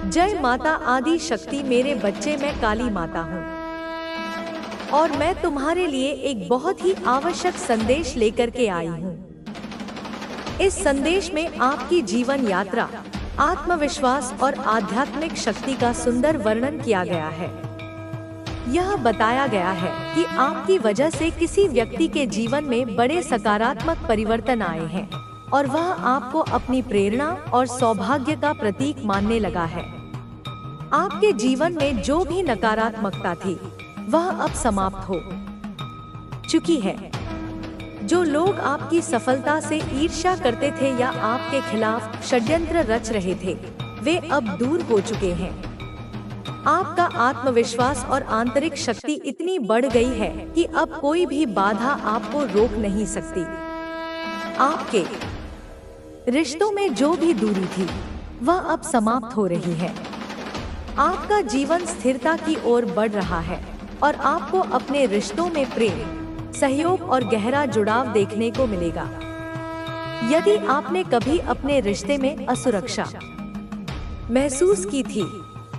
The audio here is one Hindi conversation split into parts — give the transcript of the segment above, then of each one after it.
जय माता आदि शक्ति। मेरे बच्चे, मैं काली माता हूँ और मैं तुम्हारे लिए एक बहुत ही आवश्यक संदेश लेकर के आई हूँ। इस संदेश में आपकी जीवन यात्रा, आत्मविश्वास और आध्यात्मिक शक्ति का सुंदर वर्णन किया गया है। यह बताया गया है कि आपकी वजह से किसी व्यक्ति के जीवन में बड़े सकारात्मक परिवर्तन आए हैं और वह आपको अपनी प्रेरणा और सौभाग्य का प्रतीक मानने लगा है। आपके जीवन में जो भी नकारात्मकता थी वह अब समाप्त हो चुकी है। जो लोग आपकी सफलता से ईर्ष्या करते थे या आपके खिलाफ षड्यंत्र रच रहे थे, वे अब दूर हो चुके हैं। आपका आत्मविश्वास और आंतरिक शक्ति इतनी बढ़ गई है कि अब कोई भी बाधा आपको रोक नहीं सकती। आपके रिश्तों में जो भी दूरी थी वह अब समाप्त हो रही है। आपका जीवन स्थिरता की ओर बढ़ रहा है और आपको अपने रिश्तों में प्रेम, सहयोग और गहरा जुड़ाव देखने को मिलेगा। यदि आपने कभी अपने रिश्ते में असुरक्षा महसूस की थी,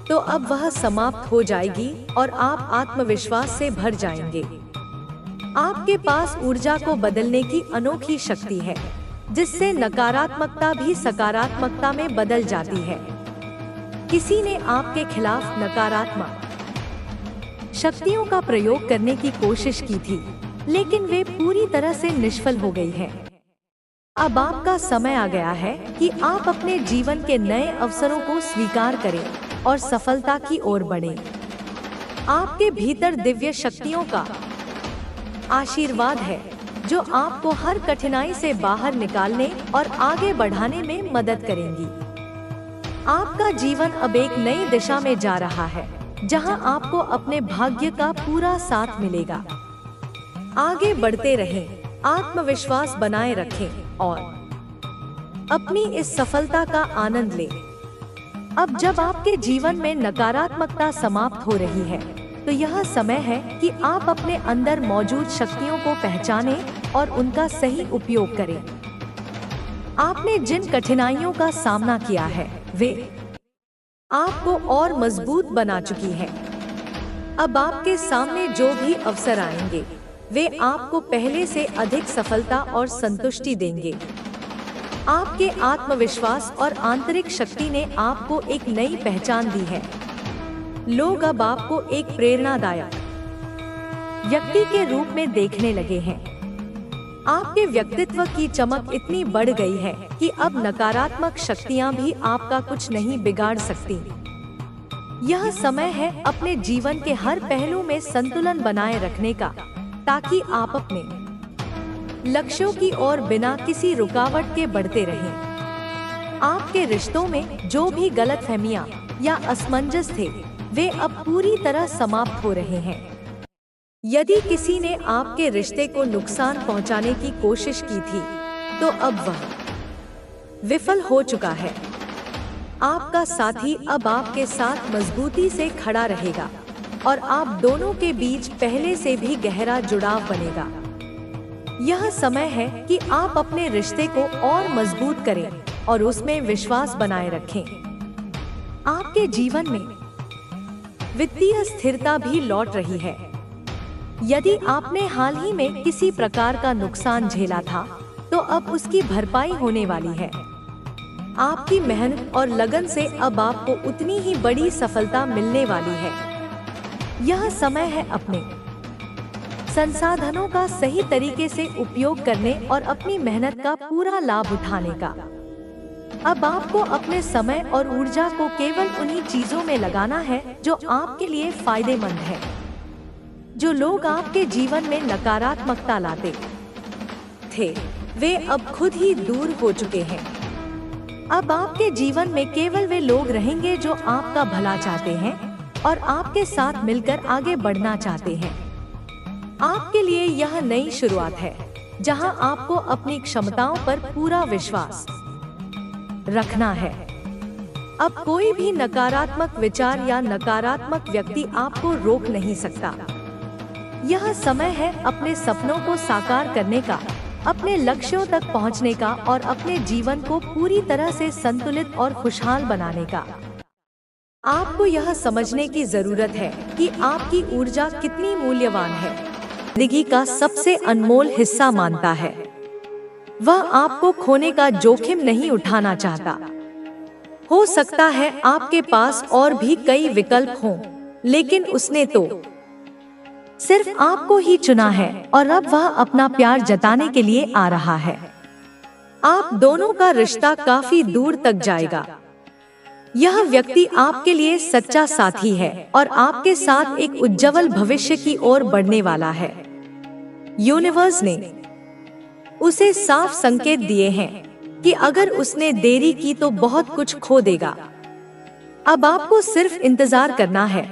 तो अब वह समाप्त हो जाएगी और आप आत्मविश्वास से भर जाएंगे। आपके पास ऊर्जा को बदलने की अनोखी शक्ति है, जिससे नकारात्मकता भी सकारात्मकता में बदल जाती है। किसी ने आपके खिलाफ नकारात्मक शक्तियों का प्रयोग करने की कोशिश की थी, लेकिन वे पूरी तरह से निष्फल हो गई है। अब आपका समय आ गया है कि आप अपने जीवन के नए अवसरों को स्वीकार करें और सफलता की ओर बढ़ें। आपके भीतर दिव्य शक्तियों का आशीर्वाद है, जो आपको हर कठिनाई से बाहर निकालने और आगे बढ़ाने में मदद करेंगी। आपका जीवन अब एक नई दिशा में जा रहा है, जहां आपको अपने भाग्य का पूरा साथ मिलेगा। आगे बढ़ते रहें, आत्मविश्वास बनाए रखें और अपनी इस सफलता का आनंद लें। अब जब आपके जीवन में नकारात्मकता समाप्त हो रही है, तो यह समय है कि आप अपने अंदर मौजूद शक्तियों को पहचानें और उनका सही उपयोग करें। आपने जिन कठिनाइयों का सामना किया है, वे आपको और मजबूत बना चुकी है। अब आपके सामने जो भी अवसर आएंगे, वे आपको पहले से अधिक सफलता और संतुष्टि देंगे। आपके आत्मविश्वास और आंतरिक शक्ति ने आपको एक नई पहचान दी है। लोग अब आपको एक प्रेरणादायक व्यक्ति के रूप में देखने लगे हैं। आपके व्यक्तित्व की चमक इतनी बढ़ गई है कि अब नकारात्मक शक्तियां भी आपका कुछ नहीं बिगाड़ सकती। यह समय है अपने जीवन के हर पहलू में संतुलन बनाए रखने का, ताकि आप अपने लक्ष्यों की ओर बिना किसी रुकावट के बढ़ते रहें। आपके रिश्तों में जो भी गलतफहमियां या असमंजस थे, वे अब पूरी तरह समाप्त हो रहे हैं। यदि किसी ने आपके रिश्ते को नुकसान पहुंचाने की कोशिश की थी, तो अब वह विफल हो चुका है। आपका साथी अब आपके साथ मजबूती से खड़ा रहेगा और आप दोनों के बीच पहले से भी गहरा जुड़ाव बनेगा। यह समय है कि आप अपने रिश्ते को और मजबूत करें और उसमें विश्वास बनाए रखें। आपके जीवन में वित्तीय स्थिरता भी लौट रही है। यदि आपने हाल ही में किसी प्रकार का नुकसान झेला था, तो अब उसकी भरपाई होने वाली है। आपकी मेहनत और लगन से अब आपको उतनी ही बड़ी सफलता मिलने वाली है। यह समय है अपने संसाधनों का सही तरीके से उपयोग करने और अपनी मेहनत का पूरा लाभ उठाने का। अब आपको अपने समय और ऊर्जा को केवल उन्हीं चीजों में लगाना है जो आपके लिए फायदेमंद है। जो लोग आपके जीवन में नकारात्मकता लाते थे, वे अब खुद ही दूर हो चुके हैं। अब आपके जीवन में केवल वे लोग रहेंगे जो आपका भला चाहते हैं और आपके साथ मिलकर आगे बढ़ना चाहते हैं। आपके लिए यह नई शुरुआत है, जहां आपको अपनी क्षमताओं पर पूरा विश्वास रखना है। अब कोई भी नकारात्मक विचार या नकारात्मक व्यक्ति आपको रोक नहीं सकता। यह समय है अपने सपनों को साकार करने का, अपने लक्ष्यों तक पहुंचने का और अपने जीवन को पूरी तरह से संतुलित और खुशहाल बनाने का। आपको यह समझने की जरूरत है कि आपकी ऊर्जा कितनी मूल्यवान है। जिंदगी का सबसे अनमोल हिस्सा मानता है। वह आपको खोने का जोखिम नहीं उठाना चाहता। हो सकता है आपके पास और भी कई विकल्प हों, लेकिन उसने तो सिर्फ आपको ही चुना है और अब वह अपना प्यार जताने के लिए आ रहा है। आप दोनों का रिश्ता काफी दूर तक जाएगा। यह व्यक्ति आपके लिए सच्चा साथी है और आपके साथ एक उज्जवल भविष्य की ओर बढ़ने वाला है। यूनिवर्स ने उसे साफ संकेत दिए हैं कि अगर उसने देरी की तो बहुत कुछ खो देगा। अब आपको सिर्फ इंतजार करना है,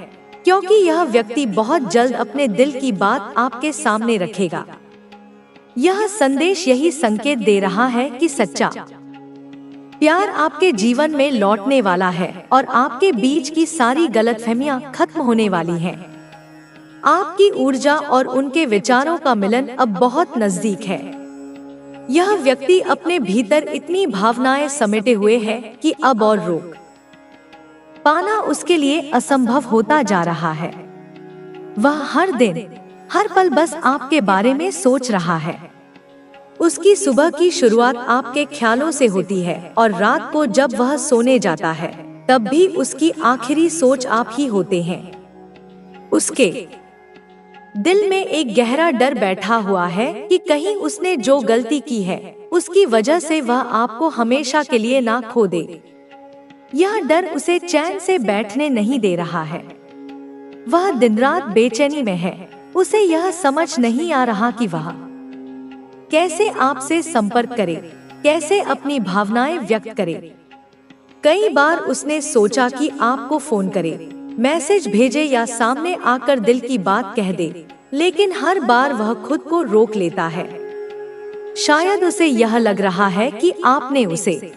क्योंकि यह व्यक्ति बहुत जल्द अपने दिल की बात आपके सामने रखेगा। यह संदेश यही संकेत दे रहा है कि सच्चा प्यार आपके जीवन में लौटने वाला है और आपके बीच की सारी गलतफहमियां खत्म होने वाली हैं। आपकी ऊर्जा और उनके विचारों का मिलन अब बहुत नजदीक है। यह व्यक्ति अपने भीतर इतनी भावनाएं समेटे हुए है कि अब और रोक पाना उसके लिए असंभव होता जा रहा है। वह हर दिन हर पल बस आपके बारे में सोच रहा है। उसकी सुबह की शुरुआत आपके ख्यालों से होती है और रात को जब वह सोने जाता है तब भी उसकी आखिरी सोच आप ही होते हैं। उसके दिल में एक गहरा डर बैठा हुआ है कि कहीं उसने जो गलती की है उसकी वजह से वह आपको हमेशा के लिए ना खो दे। यह डर उसे चैन से बैठने नहीं दे रहा है। वह दिन रात बेचैनी में है। उसे यह समझ नहीं आ रहा कि वह कैसे आपसे संपर्क करे, कैसे अपनी भावनाएं व्यक्त करे। कई बार उसने सोचा कि आपको फोन करे, मैसेज भेजे या सामने आकर दिल की बात कह दे, लेकिन हर बार वह खुद को रोक लेता है। शायद उसे यह लग रहा है कि आपने उसे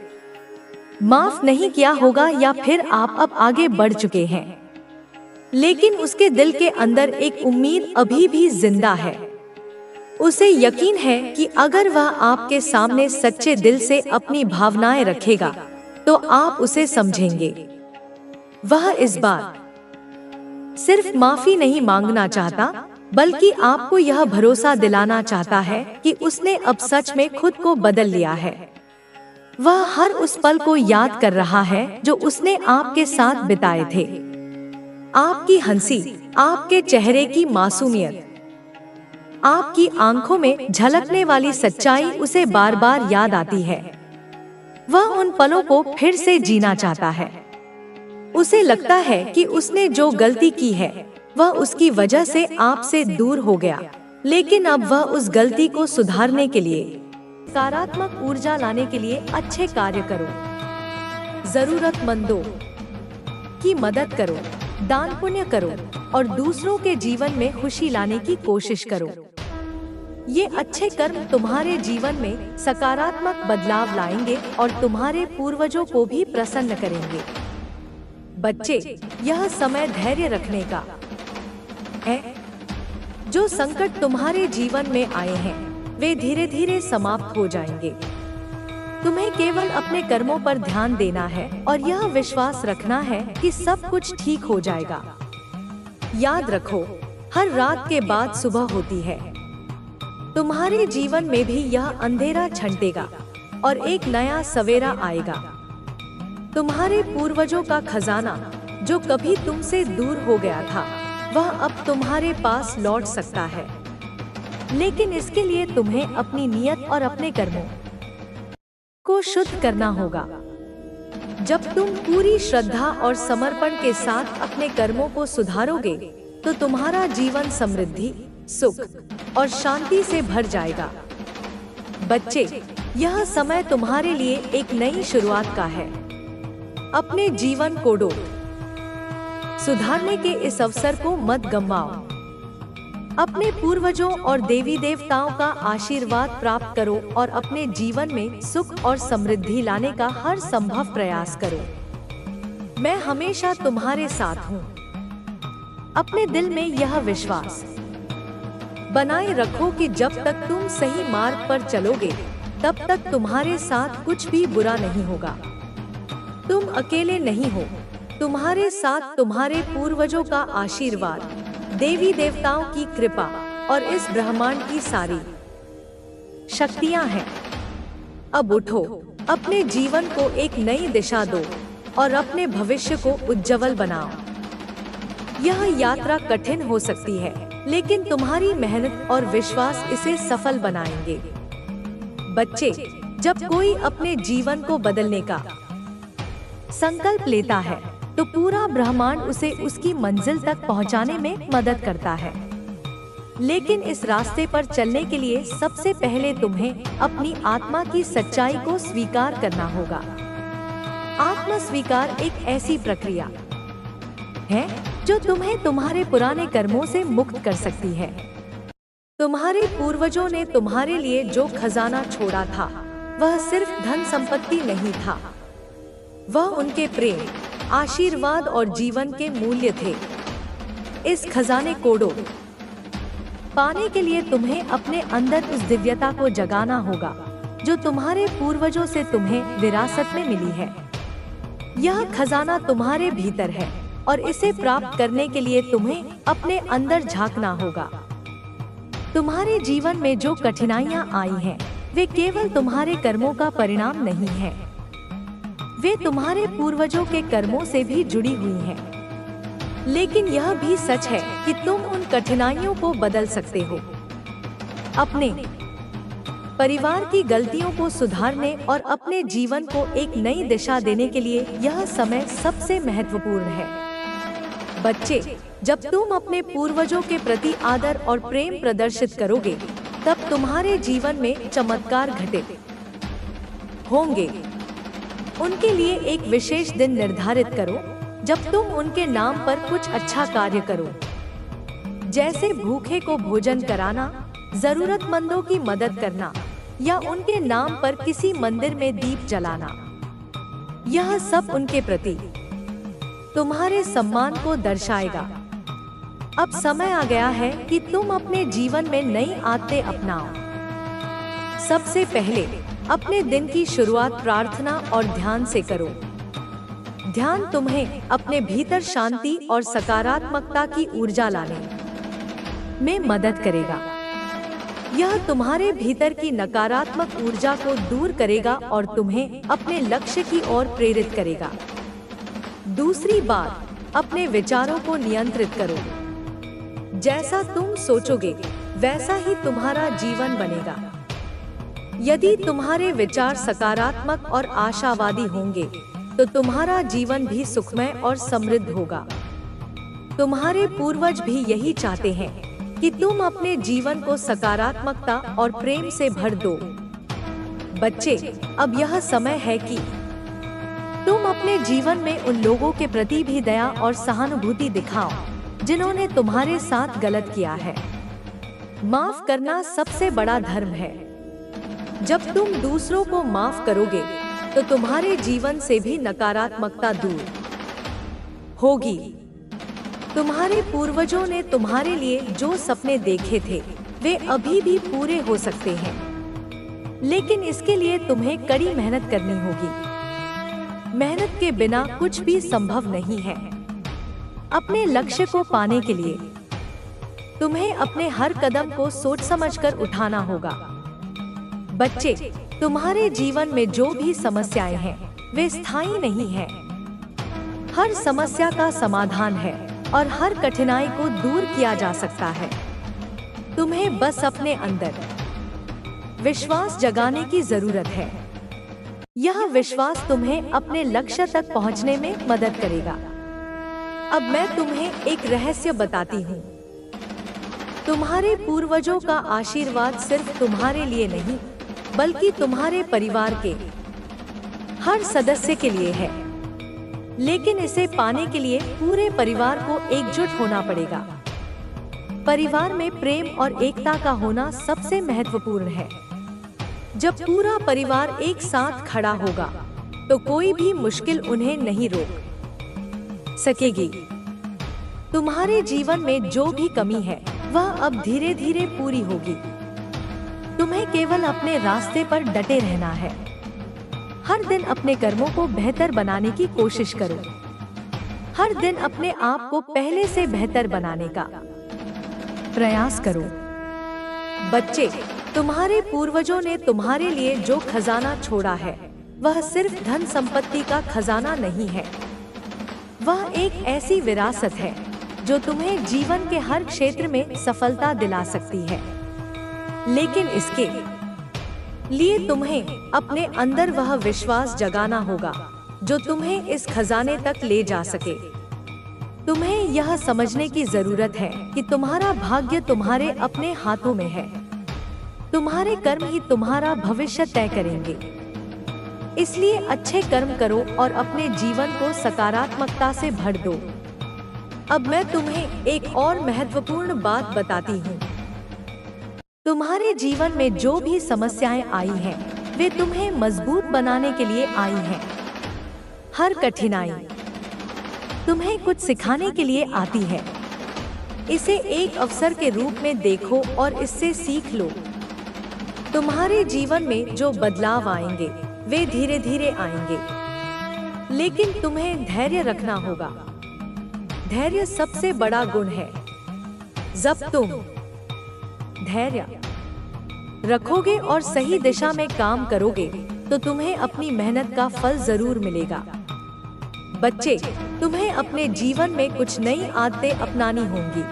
माफ नहीं किया होगा या फिर आप अब आगे बढ़ चुके हैं। लेकिन उसके दिल के अंदर एक उम्मीद अभी भी जिंदा है। उसे यकीन है कि अगर वह आपके सामने सच्चे दिल से अपनी भावनाएं रखेगा तो आप उसे समझेंगे। वह इस बार सिर्फ माफी नहीं मांगना चाहता, बल्कि आपको यह भरोसा दिलाना चाहता है कि उसने अब सच में खुद को बदल लिया है। वह हर उस पल को याद कर रहा है जो उसने आपके साथ बिताए थे। आपकी हंसी, आपके चेहरे की मासूमियत, आपकी आंखों में झलकने वाली सच्चाई उसे बार बार याद आती है। वह उन पलों को फिर से जीना चाहता है। उसे लगता है कि उसने जो गलती की है वह उसकी वजह से आपसे दूर हो गया, लेकिन अब वह उस गलती को सुधारने के लिए सकारात्मक ऊर्जा लाने के लिए अच्छे कार्य करो, जरूरतमंदों की मदद करो, दान पुण्य करो और दूसरों के जीवन में खुशी लाने की कोशिश करो। ये अच्छे कर्म तुम्हारे जीवन में सकारात्मक बदलाव लाएंगे और तुम्हारे पूर्वजों को भी प्रसन्न करेंगे। बच्चे, यह समय धैर्य रखने का है। जो संकट तुम्हारे जीवन में आए हैं वे धीरे धीरे समाप्त हो जाएंगे। तुम्हें केवल अपने कर्मों पर ध्यान देना है और यह विश्वास रखना है कि सब कुछ ठीक हो जाएगा। याद रखो, हर रात के बाद सुबह होती है। तुम्हारे जीवन में भी यह अंधेरा छंटेगा और एक नया सवेरा आएगा। तुम्हारे पूर्वजों का खजाना जो कभी तुमसे दूर हो गया था वह अब तुम्हारे पास लौट सकता है, लेकिन इसके लिए तुम्हें अपनी नियत और अपने कर्मों को शुद्ध करना होगा। जब तुम पूरी श्रद्धा और समर्पण के साथ अपने कर्मों को सुधारोगे तो तुम्हारा जीवन समृद्धि, सुख और शांति से भर जाएगा। बच्चे, यह समय तुम्हारे लिए एक नई शुरुआत का है। अपने जीवन को सुधारने के इस अवसर को मत गंवाओ। अपने पूर्वजों और देवी देवताओं का आशीर्वाद प्राप्त करो और अपने जीवन में सुख और समृद्धि लाने का हर संभव प्रयास करो। मैं हमेशा तुम्हारे साथ हूँ। अपने दिल में यह विश्वास बनाए रखो कि जब तक तुम सही मार्ग पर चलोगे तब तक तुम्हारे साथ कुछ भी बुरा नहीं होगा। तुम अकेले नहीं हो। तुम्हारे साथ तुम्हारे पूर्वजों का आशीर्वाद, देवी देवताओं की कृपा और इस ब्रह्मांड की सारी शक्तियां हैं। अब उठो, अपने जीवन को एक नई दिशा दो और अपने भविष्य को उज्जवल बनाओ। यह यात्रा कठिन हो सकती है, लेकिन तुम्हारी मेहनत और विश्वास इसे सफल बनाएंगे। बच्चे, जब कोई अपने जीवन को बदलने का संकल्प लेता है, तो पूरा ब्रह्मांड उसे उसकी मंजिल तक पहुंचाने में मदद करता है। लेकिन इस रास्ते पर चलने के लिए सबसे पहले तुम्हें अपनी आत्मा की सच्चाई को स्वीकार करना होगा। आत्म स्वीकार एक ऐसी प्रक्रिया है जो तुम्हें तुम्हारे पुराने कर्मों से मुक्त कर सकती है। तुम्हारे पूर्वजों ने तुम्हारे लिए जो खजाना छोड़ा था, वह सिर्फ धन संपत्ति नहीं था, वह उनके प्रेम, आशीर्वाद और जीवन के मूल्य थे। इस खजाने को पाने के लिए तुम्हें अपने अंदर उस दिव्यता को जगाना होगा जो तुम्हारे पूर्वजों से तुम्हें विरासत में मिली है। यह खजाना तुम्हारे भीतर है और इसे प्राप्त करने के लिए तुम्हें अपने अंदर झांकना होगा। तुम्हारे जीवन में जो कठिनाइयां आई हैं, वे केवल तुम्हारे कर्मों का परिणाम नहीं है, वे तुम्हारे पूर्वजों के कर्मों से भी जुड़ी हुई हैं। लेकिन यह भी सच है कि तुम उन कठिनाइयों को बदल सकते हो। अपने परिवार की गलतियों को सुधारने और अपने जीवन को एक नई दिशा देने के लिए यह समय सबसे महत्वपूर्ण है। बच्चे, जब तुम अपने पूर्वजों के प्रति आदर और प्रेम प्रदर्शित करोगे, तब तुम्हारे जीवन में चमत्कार घटित होंगे। उनके लिए एक विशेष दिन निर्धारित करो जब तुम उनके नाम पर कुछ अच्छा कार्य करो, जैसे भूखे को भोजन कराना, जरूरतमंदों की मदद करना या उनके नाम पर किसी मंदिर में दीप जलाना। यह सब उनके प्रति तुम्हारे सम्मान को दर्शाएगा। अब समय आ गया है कि तुम अपने जीवन में नई आदतें अपनाओ। सबसे पहले अपने दिन की शुरुआत प्रार्थना और ध्यान से करो। ध्यान तुम्हें अपने भीतर शांति और सकारात्मकता की ऊर्जा लाने में मदद करेगा। यह तुम्हारे भीतर की नकारात्मक ऊर्जा को दूर करेगा और तुम्हें अपने लक्ष्य की ओर प्रेरित करेगा। दूसरी बात, अपने विचारों को नियंत्रित करो। जैसा तुम सोचोगे, वैसा ही तुम्हारा जीवन बनेगा। यदि तुम्हारे विचार सकारात्मक और आशावादी होंगे, तो तुम्हारा जीवन भी सुखमय और समृद्ध होगा। तुम्हारे पूर्वज भी यही चाहते हैं कि तुम अपने जीवन को सकारात्मकता और प्रेम से भर दो। बच्चे, अब यह समय है कि तुम अपने जीवन में उन लोगों के प्रति भी दया और सहानुभूति दिखाओ जिन्होंने तुम्हारे साथ गलत किया है। माफ करना सबसे बड़ा धर्म है। जब तुम दूसरों को माफ करोगे, तो तुम्हारे जीवन से भी नकारात्मकता दूर होगी। तुम्हारे पूर्वजों ने तुम्हारे लिए जो सपने देखे थे, वे अभी भी पूरे हो सकते हैं, लेकिन इसके लिए तुम्हें कड़ी मेहनत करनी होगी। मेहनत के बिना कुछ भी संभव नहीं है। अपने लक्ष्य को पाने के लिए तुम्हें अपने हर कदम को सोच समझकर उठाना होगा। बच्चे, तुम्हारे जीवन में जो भी समस्याएं हैं, वे स्थायी नहीं हैं। हर समस्या का समाधान है और हर कठिनाई को दूर किया जा सकता है। तुम्हें बस अपने अंदर विश्वास जगाने की जरूरत है। यह विश्वास तुम्हें अपने लक्ष्य तक पहुंचने में मदद करेगा। अब मैं तुम्हें एक रहस्य बताती हूँ। तुम्हारे पूर्वजों का आशीर्वाद सिर्फ तुम्हारे लिए नहीं, बल्कि तुम्हारे परिवार के हर सदस्य के लिए है। लेकिन इसे पाने के लिए पूरे परिवार को एकजुट होना पड़ेगा। परिवार में प्रेम और एकता का होना सबसे महत्वपूर्ण है। जब पूरा परिवार एक साथ खड़ा होगा, तो कोई भी मुश्किल उन्हें नहीं रोक सकेगी। तुम्हारे जीवन में जो भी कमी है, वह अब धीरे धीरे पूरी होगी। तुम्हें केवल अपने रास्ते पर डटे रहना है। हर दिन अपने कर्मों को बेहतर बनाने की कोशिश करो। हर दिन अपने आप को पहले से बेहतर बनाने का प्रयास करो। बच्चे, तुम्हारे पूर्वजों ने तुम्हारे लिए जो खजाना छोड़ा है, वह सिर्फ धन संपत्ति का खजाना नहीं है। वह एक ऐसी विरासत है जो तुम्हें जीवन के हर क्षेत्र में सफलता दिला सकती है। लेकिन इसके लिए तुम्हें अपने अंदर वह विश्वास जगाना होगा जो तुम्हें इस खजाने तक ले जा सके। तुम्हें यह समझने की जरूरत है कि तुम्हारा भाग्य तुम्हारे अपने हाथों में है। तुम्हारे कर्म ही तुम्हारा भविष्य तय करेंगे। इसलिए अच्छे कर्म करो और अपने जीवन को सकारात्मकता से भर दो। अब मैं तुम्हें एक और महत्वपूर्ण बात बताती हूँ। तुम्हारे जीवन में जो भी समस्याएं आई हैं, वे तुम्हें मजबूत बनाने के लिए आई हैं। हर कठिनाई तुम्हें कुछ सिखाने के लिए आती है। इसे एक अवसर के रूप में देखो और इससे सीख लो। तुम्हारे जीवन में जो बदलाव आएंगे, वे धीरे धीरे आएंगे, लेकिन तुम्हें धैर्य रखना होगा। धैर्य सबसे बड़ा गुण है। जब तुम धैर्य रखोगे और सही दिशा में काम करोगे, तो तुम्हें अपनी मेहनत का फल जरूर मिलेगा। बच्चे, तुम्हें अपने जीवन में कुछ नई आदतें अपनानी होंगी,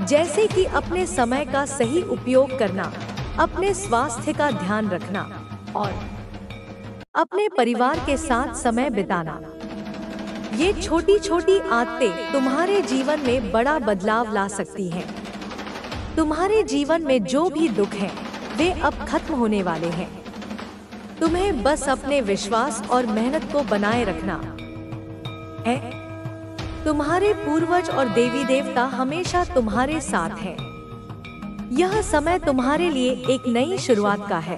जैसे कि अपने समय का सही उपयोग करना, अपने स्वास्थ्य का ध्यान रखना और अपने परिवार के साथ समय बिताना। ये छोटी छोटी आदतें तुम्हारे जीवन में बड़ा बदलाव ला सकती हैं। तुम्हारे जीवन में जो भी दुख हैं, वे अब खत्म होने वाले हैं। तुम्हें बस अपने विश्वास और मेहनत को बनाए रखना है। तुम्हारे पूर्वज और देवी देवता हमेशा तुम्हारे साथ हैं। यह समय तुम्हारे लिए एक नई शुरुआत का है।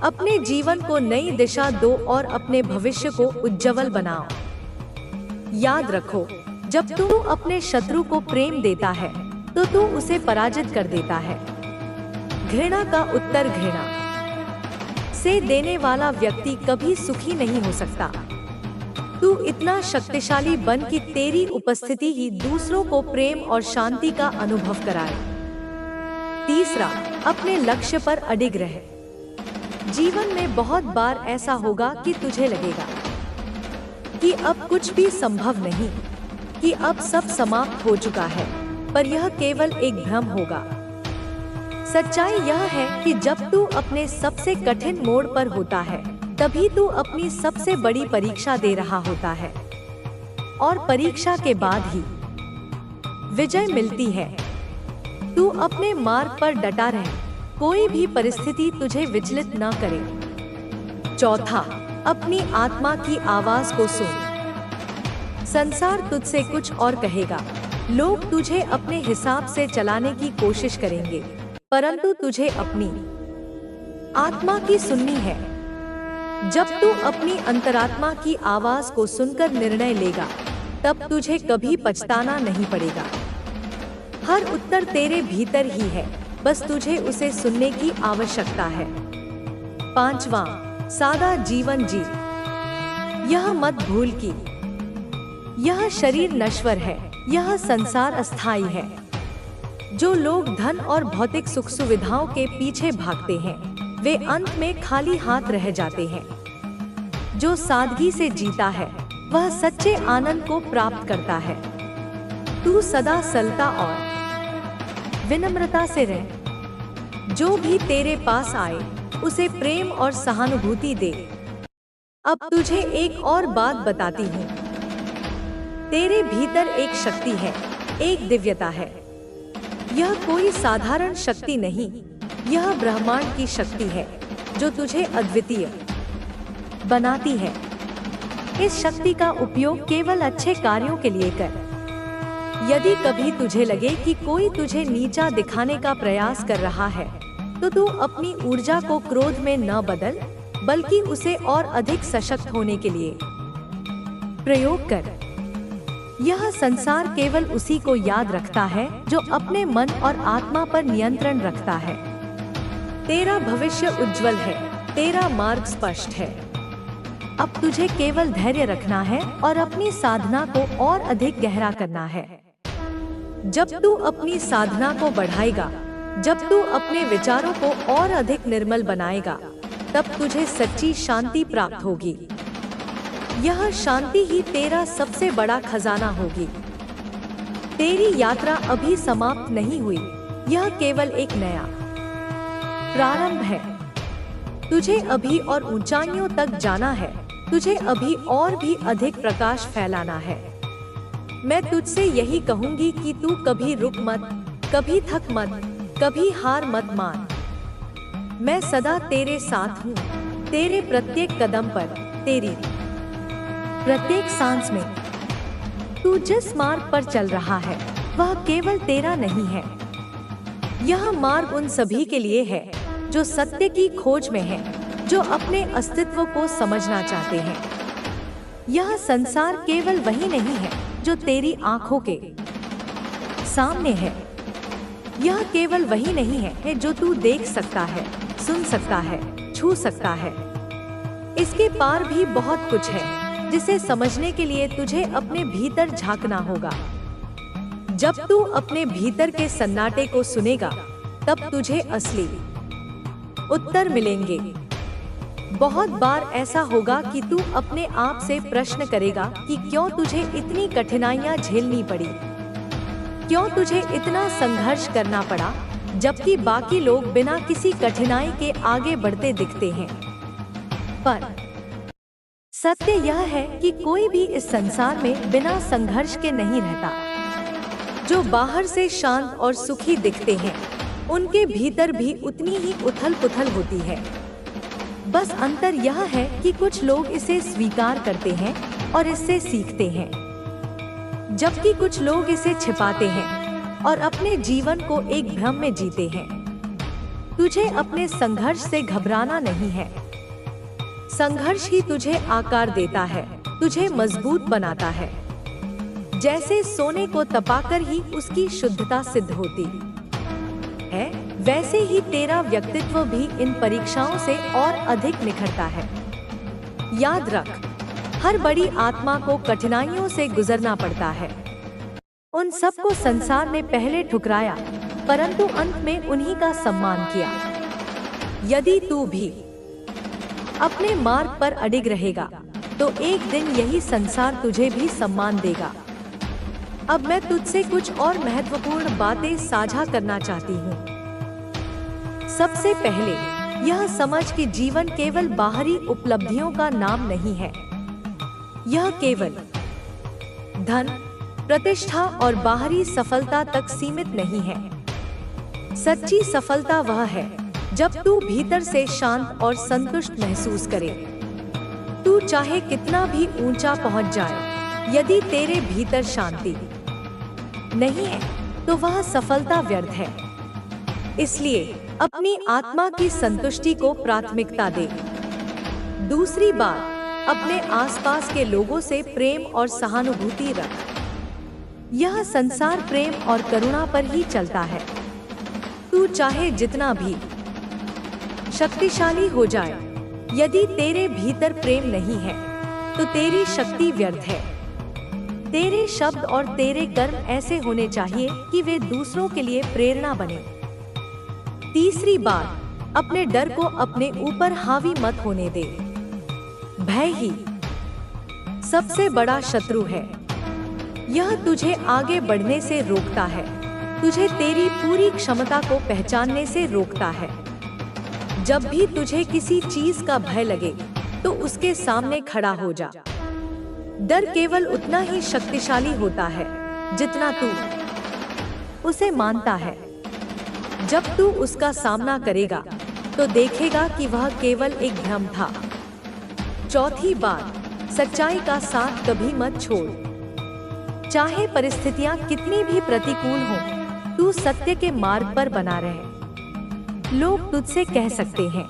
अपने जीवन को नई दिशा दो और अपने भविष्य को उज्जवल बनाओ। याद रखो, जब तू अपने शत्रु को प्रेम देता है, तो तू उसे पराजित कर देता है। घृणा का उत्तर घृणा से देने वाला व्यक्ति कभी सुखी नहीं हो सकता। तू इतना शक्तिशाली बन कि तेरी उपस्थिति ही दूसरों को प्रेम और शांति का अनुभव कराए। तीसरा, अपने लक्ष्य पर अडिग रहे। जीवन में बहुत बार ऐसा होगा कि तुझे लगेगा कि अब कुछ भी संभव नहीं, कि अब सब समाप्त हो चुका है, पर यह केवल एक भ्रम होगा। सच्चाई यह है कि जब तू अपने सबसे कठिन मोड़ पर होता है, तभी तू अपनी सबसे बड़ी परीक्षा दे रहा होता है, और परीक्षा के बाद ही विजय मिलती है। तू अपने मार्ग पर डटा रहे, कोई भी परिस्थिति तुझे विचलित न करे। चौथा, अपनी आत्मा की आवाज को सुन। संसार तुझसे कुछ और कहेगा। लोग तुझे अपने हिसाब से चलाने की कोशिश करेंगे, परंतु तुझे अपनी आत्मा की सुननी है। जब तू अपनी अंतरात्मा की आवाज को सुनकर निर्णय लेगा, तब तुझे कभी पछताना नहीं पड़ेगा। हर उत्तर तेरे भीतर ही है, बस तुझे उसे सुनने की आवश्यकता है। पांचवा, सादा जीवन जी। यह मत भूल कि यह शरीर नश्वर है, यह संसार अस्थायी है। जो लोग धन और भौतिक सुख सुविधाओं के पीछे भागते हैं, वे अंत में खाली हाथ रह जाते हैं। जो सादगी से जीता है, वह सच्चे आनंद को प्राप्त करता है। तू सदा सरलता और विनम्रता से रह। जो भी तेरे पास आए, उसे प्रेम और सहानुभूति दे। अब तुझे एक और बात बताती हूँ। तेरे भीतर एक शक्ति है, एक दिव्यता है। यह कोई साधारण शक्ति नहीं, यह ब्रह्मांड की शक्ति है, जो तुझे अद्वितीय बनाती है। इस शक्ति का उपयोग केवल अच्छे कार्यों के लिए कर। यदि कभी तुझे लगे कि कोई तुझे नीचा दिखाने का प्रयास कर रहा है, तो तू अपनी ऊर्जा को क्रोध में न बदल, बल्कि उसे और अधिक सशक्त होने के लिए प्रयोग कर। यह संसार केवल उसी को याद रखता है जो अपने मन और आत्मा पर नियंत्रण रखता है। तेरा भविष्य उज्जवल है, तेरा मार्ग स्पष्ट है। अब तुझे केवल धैर्य रखना है और अपनी साधना को और अधिक गहरा करना है। जब तू अपनी साधना को बढ़ाएगा, जब तू अपने विचारों को और अधिक निर्मल बनाएगा, तब तुझे सच्ची शांति प्राप्त होगी। यह शांति ही तेरा सबसे बड़ा खजाना होगी। तेरी यात्रा अभी समाप्त नहीं हुई, यह केवल एक नया प्रारंभ है। तुझे अभी और ऊंचाइयों तक जाना है, तुझे अभी और भी अधिक प्रकाश फैलाना है। मैं तुझसे यही कहूंगी कि तू कभी रुक मत, कभी थक मत, कभी हार मत मान। मैं सदा तेरे साथ हूँ, तेरे प्रत्येक कदम पर, तेरी प्रत्येक सांस में। तू जिस मार्ग पर चल रहा है वह केवल तेरा नहीं है। यह मार्ग उन सभी के लिए है जो सत्य की खोज में है, जो अपने अस्तित्व को समझना चाहते हैं। यह संसार केवल वही नहीं है जो तेरी आंखों के सामने है। यह केवल वही नहीं है जो तू देख सकता है, सुन सकता है, छू सकता है। इसके पार भी बहुत कुछ है जिसे समझने के लिए तुझे अपने भीतर झांकना होगा। जब तू अपने भीतर के सन्नाटे को सुनेगा, तब तुझे असली उत्तर मिलेंगे। बहुत बार ऐसा होगा कि तू अपने आप से प्रश्न करेगा कि क्यों तुझे इतनी कठिनाइयां झेलनी पड़ी, क्यों तुझे इतना संघर्ष करना पड़ा, जबकि बाकी लोग बिना किसी कठिनाई के आगे बढ़ते दिखते हैं। पर सत्य यह है कि कोई भी इस संसार में बिना संघर्ष के नहीं रहता। जो बाहर से शांत और सुखी दिखते हैं, उनके भीतर भी उतनी ही उथल पुथल होती है। बस अंतर यह है कि कुछ लोग इसे स्वीकार करते हैं और इससे सीखते हैं, जबकि कुछ लोग इसे छिपाते हैं और अपने जीवन को एक भ्रम में जीते हैं। तुझे अपने संघर्ष से घबराना नहीं है। संघर्ष ही तुझे आकार देता है, तुझे मजबूत बनाता है। जैसे सोने को तपाकर ही उसकी शुद्धता सिद्ध होती है, वैसे ही तेरा व्यक्तित्व भी इन परीक्षाओं से और अधिक निखरता है। याद रख, हर बड़ी आत्मा को कठिनाइयों से गुजरना पड़ता है। उन सबको संसार ने पहले ठुकराया, परंतु अंत में उन्हीं का सम्मान किया। यदि तू भी अपने मार्ग पर अडिग रहेगा, तो एक दिन यही संसार तुझे भी सम्मान देगा। अब मैं तुझसे कुछ और महत्वपूर्ण बातें साझा करना चाहती हूँ। सबसे पहले यह समझ कि जीवन केवल बाहरी उपलब्धियों का नाम नहीं है। यह केवल धन, प्रतिष्ठा और बाहरी सफलता तक सीमित नहीं है। सच्ची सफलता वह है जब तू भीतर से शांत और संतुष्ट महसूस करे। तू चाहे कितना भी ऊंचा पहुंच जाए, यदि तेरे भीतर शांति नहीं है तो वह सफलता व्यर्थ है। इसलिए अपनी आत्मा की संतुष्टि को प्राथमिकता दे। दूसरी बात, अपने आसपास के लोगों से प्रेम और सहानुभूति रख। यह संसार प्रेम और करुणा पर ही चलता है। तू चाहे जितना भी शक्तिशाली हो जाए, यदि तेरे भीतर प्रेम नहीं है तो तेरी शक्ति व्यर्थ है। तेरे शब्द और तेरे कर्म ऐसे होने चाहिए कि वे दूसरों के लिए प्रेरणा बने। तीसरी बात, अपने डर को अपने ऊपर हावी मत होने दे। भय ही सबसे बड़ा शत्रु है। यह तुझे आगे बढ़ने से रोकता है, तुझे तेरी पूरी क्षमता को पहचानने से रोकता है। जब भी तुझे किसी चीज का भय लगे, तो उसके सामने खड़ा हो जा। डर केवल उतना ही शक्तिशाली होता है जितना तू उसे मानता है। जब तू उसका सामना करेगा, तो देखेगा कि वह केवल एक भ्रम था। चौथी बात, सच्चाई का साथ कभी मत छोड़। चाहे परिस्थितियां कितनी भी प्रतिकूल हों, तू सत्य के मार्ग पर बना रहे। लोग तुझसे कह सकते हैं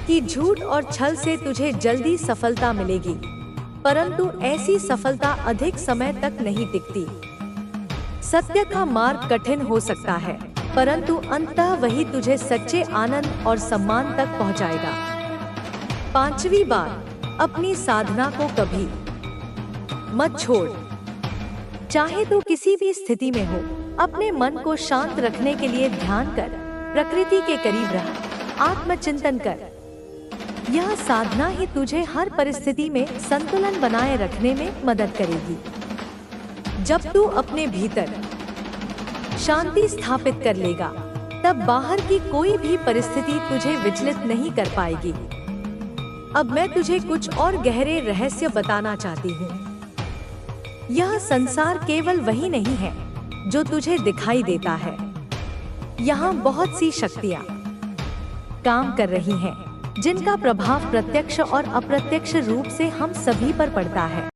कि झूठ और छल से तुझे जल्दी सफलता मिलेगी, परंतु ऐसी सफलता अधिक समय तक नहीं टिकती। सत्य का मार्ग कठिन हो सकता है, परंतु अंततः वही तुझे सच्चे आनंद और सम्मान तक पहुंचाएगा। पांचवी बात, अपनी साधना को कभी मत छोड़। चाहे तू किसी भी स्थिति में हो, अपने मन को शांत रखने के लिए ध्यान कर, प्रकृति के करीब रह, आत्मचिंतन कर। यह साधना ही तुझे हर परिस्थिति में संतुलन बनाए रखने में मदद करेगी। जब तू अपने भीतर शांति स्थापित कर लेगा, तब बाहर की कोई भी परिस्थिति तुझे विचलित नहीं कर पाएगी। अब मैं तुझे कुछ और गहरे रहस्य बताना चाहती हूँ। यह संसार केवल वही नहीं है जो तुझे दिखाई देता है। यहाँ बहुत सी शक्तियाँ काम कर रही हैं, जिनका प्रभाव प्रत्यक्ष और अप्रत्यक्ष रूप से हम सभी पर पड़ता है।